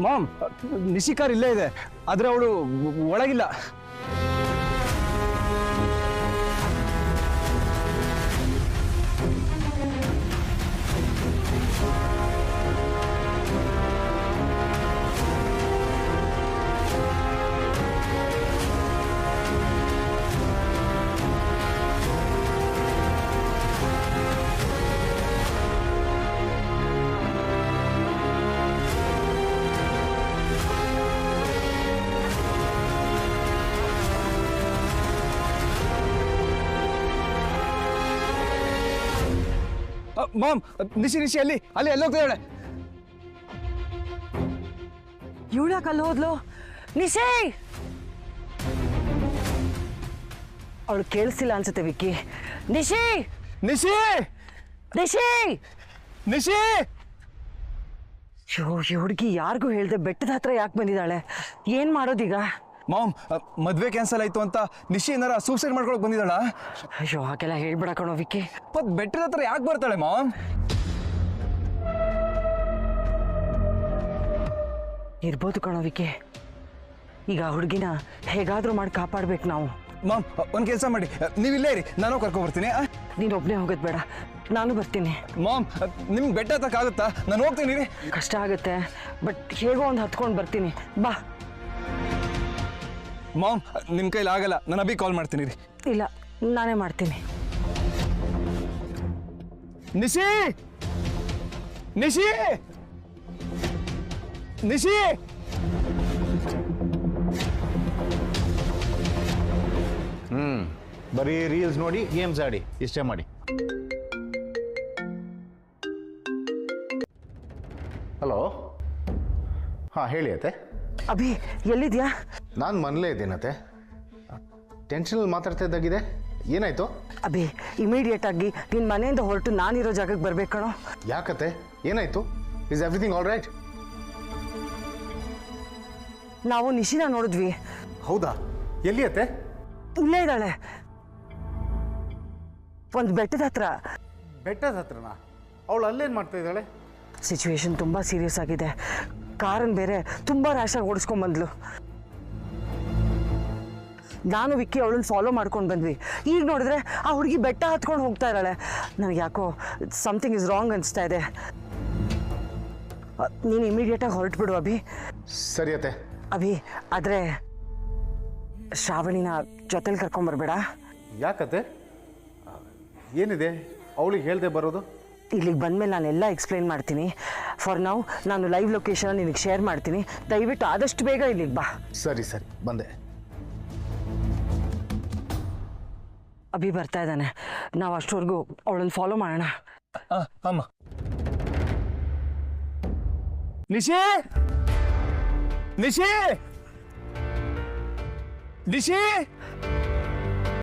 Ma'am, ನಿಶಿಕಾರ್ ಇಲ್ಲೇ ಇದೆ, ಆದ್ರೆ ಅವಳು ಒಳಗಿಲ್ಲ. ಮಾಮ್, ನಿಶಿ ಅಲ್ಲಿ ಎಲ್ಲೋಗ್ತಾಳೆ? ಇವಳ್ಯಾಕೆ ಅಲ್ಲಿ ಹೋದ್ಲು? ನಿಶಿ ಅವಳು ಕೇಳಿಸ್ತಿಲ್ಲ ಅನ್ಸುತ್ತೆ ವಿಕ್ಕಿ. ನಿಶಿ ನಿಶಿ ನಿಶಿ ನಿಶಿ ಈ ಹುಡುಗಿ ಯಾರಿಗೂ ಹೇಳ್ದೆ ಬೆಟ್ಟದ ಹತ್ರ ಯಾಕೆ ಬಂದಿದ್ದಾಳೆ? ಏನ್ ಮಾಡೋದೀಗ? ಮಾಮ್, ಮದ್ವೆ ಕ್ಯಾನ್ಸಲ್ ಆಯ್ತು ಅಂತ ನಿಶಿ ಏನಾರ ಸೂಸೈಡ್ ಮಾಡ್ಕೊಳಕ್ ಬಂದಿದ್ದಾಳ? ಅಯ್ಯೋ ಹಾಗೆಲ್ಲ ಹೇಳ್ಬಿಡ ಕಣೋ ವಿಕ್ಕಿ. ಬೆಟ್ಟದ ಹತ್ರ ಯಾಕೆ ಬರ್ತಾಳೆ ಮಾಮ್? ಇರ್ಬೋದು ಕಣೋ ವಿಕ್ಕಿ. ಈಗ ಹುಡುಗಿನ ಹೇಗಾದ್ರೂ ಮಾಡಿ ಕಾಪಾಡ್ಬೇಕು ನಾವು. ಮಾಮ್, ಒಂದ್ ಕೆಲಸ ಮಾಡಿ, ನೀವು ಇಲ್ಲೇ ಇರಿ, ನಾನು ಕರ್ಕೊ ಬರ್ತೀನಿ. ನೀನ್ ಒಬ್ನೇ ಹೋಗೋದ್ ಬೇಡ, ನಾನು ಬರ್ತೀನಿ. ಮಾಮ್, ನಿಮ್ಗೆ ಬೆಟ್ಟ ಹತ್ತಕ್ಕಾಗುತ್ತಾ? ನಾನು ಹೋಗ್ತೀನಿ. ಕಷ್ಟ ಆಗುತ್ತೆ, ಬಟ್ ಹೇಗೋ ಒಂದು ಹತ್ಕೊಂಡು ಬರ್ತೀನಿ, ಬಾ. ಮಾಮ್, ನಿಮ್ ಕೈಲಿ ಆಗಲ್ಲ, ನಾನು ಅಭಿ ಕಾಲ್ ಮಾಡ್ತೀನಿ. ಇಲ್ಲ, ನಾನೇ ಮಾಡ್ತೀನಿ. ನಿಶಿ ನಿಶಿ ನಿಶಿ ಬರೀ ರೀಲ್ಸ್ ನೋಡಿ ಗೇಮ್ಸ್ ಆಡಿ ಇಷ್ಟೇ ಮಾಡಿ. ಹಲೋ, ಹಾಂ ಹೇಳಿ ಅತ್ತೆ. ಅಭಿ ಎಲ್ಲಿದ್ಯಾ? ನಾನು ಮನೇಲೇ ಇದ್ದೀನತ್ತೆ. ಟೆನ್ಷನಲ್ಲಿ ಮಾತಾಡ್ತಾ ಇದ್ದಾಗಿದೆ, ಏನಾಯ್ತು? ಅಭಿ ಇಮಿಡಿಯೇಟ್ ಆಗಿ ನಿನ್ನ ಮನೆಯಿಂದ ಹೊರಟು ನಾನಿರೋ ಜಾಗಕ್ಕೆ ಬರ್ಬೇಕಣೋ. ಯಾಕತ್ತೆ, ಏನಾಯ್ತು? Is everything all right? ನಾವು ನಿಶಿನ ನೋಡಿದ್ವಿ. ಹೌದಾ? ಎಲ್ಲಿ ಅತ್ತೆ? ಇಲ್ಲೇ ಇದ್ದಾಳೆ, ಒಂದು ಬೆಟ್ಟದ ಹತ್ರ. ಬೆಟ್ಟದ ಹತ್ರನಾ? ಅವಳು ಅಲ್ಲೇನು ಮಾಡ್ತಾ ಇದ್ದಾಳೆ? ಸಿಚುವೇಶನ್ ತುಂಬಾ ಸೀರಿಯಸ್ ಆಗಿದೆ. ಕಾರನ್ನು ಬೇರೆ ತುಂಬಾ ರ್ಯಾಶಾಗಿ ಓಡಿಸ್ಕೊಂಡ್ ಬಂದ್ಲು. ನಾನು ವಿಕ್ಕಿ ಅವಳನ್ನ ಫಾಲೋ ಮಾಡ್ಕೊಂಡು ಬಂದ್ವಿ. ಈಗ ನೋಡಿದ್ರೆ ಆ ಹುಡುಗಿ ಬೆಟ್ಟ ಹತ್ಕೊಂಡು ಹೋಗ್ತಾ ಇದ್ದಾಳೆ. ನನಗೆ ಯಾಕೋ ಸಮಥಿಂಗ್ ಇಸ್ ರಾಂಗ್ ಅನಿಸ್ತಾ ಇದೆ. ನೀನು ಇಮಿಡಿಯೇಟಾಗಿ ಹೊರಟ್ಬಿಡು ಅಭಿ. ಸರಿ ಅತ್ತೆ. ಅಭಿ, ಆದರೆ ಶ್ರಾವಣಿನ ಜೊತೆಲಿ ಕರ್ಕೊಂಬರ್ಬೇಡ. ಯಾಕತ್ತೆ, ಏನಿದೆ? ಅವಳಿಗೆ ಹೇಳ್ದೆ ಬರೋದು? ಇಲ್ಲಿಗೆ ಬಂದಮೇಲೆ ನಾನೆಲ್ಲ ಎಕ್ಸ್ಪ್ಲೈನ್ ಮಾಡ್ತೀನಿ. ಫಾರ್ ನೌ ನಾನು ಲೈವ್ ಲೊಕೇಶನ್ ನಿನಗೆ ಶೇರ್ ಮಾಡ್ತೀನಿ. ದಯವಿಟ್ಟು ಆದಷ್ಟು ಬೇಗ ಇಲ್ಲಿಗೆ ಬಾ. ಸರಿ ಸರಿ, ಬಂದೆ. ಅಭಿ ಬರ್ತಾ ಇದ್ದಾನೆ, ನಾವು ಅಷ್ಟವರೆಗೂ ಅವಳನ್ನು ಫಾಲೋ ಮಾಡೋಣ. ಅಮ್ಮ, ನಿಶಿ ನಿಶಿ ನಿಶಿ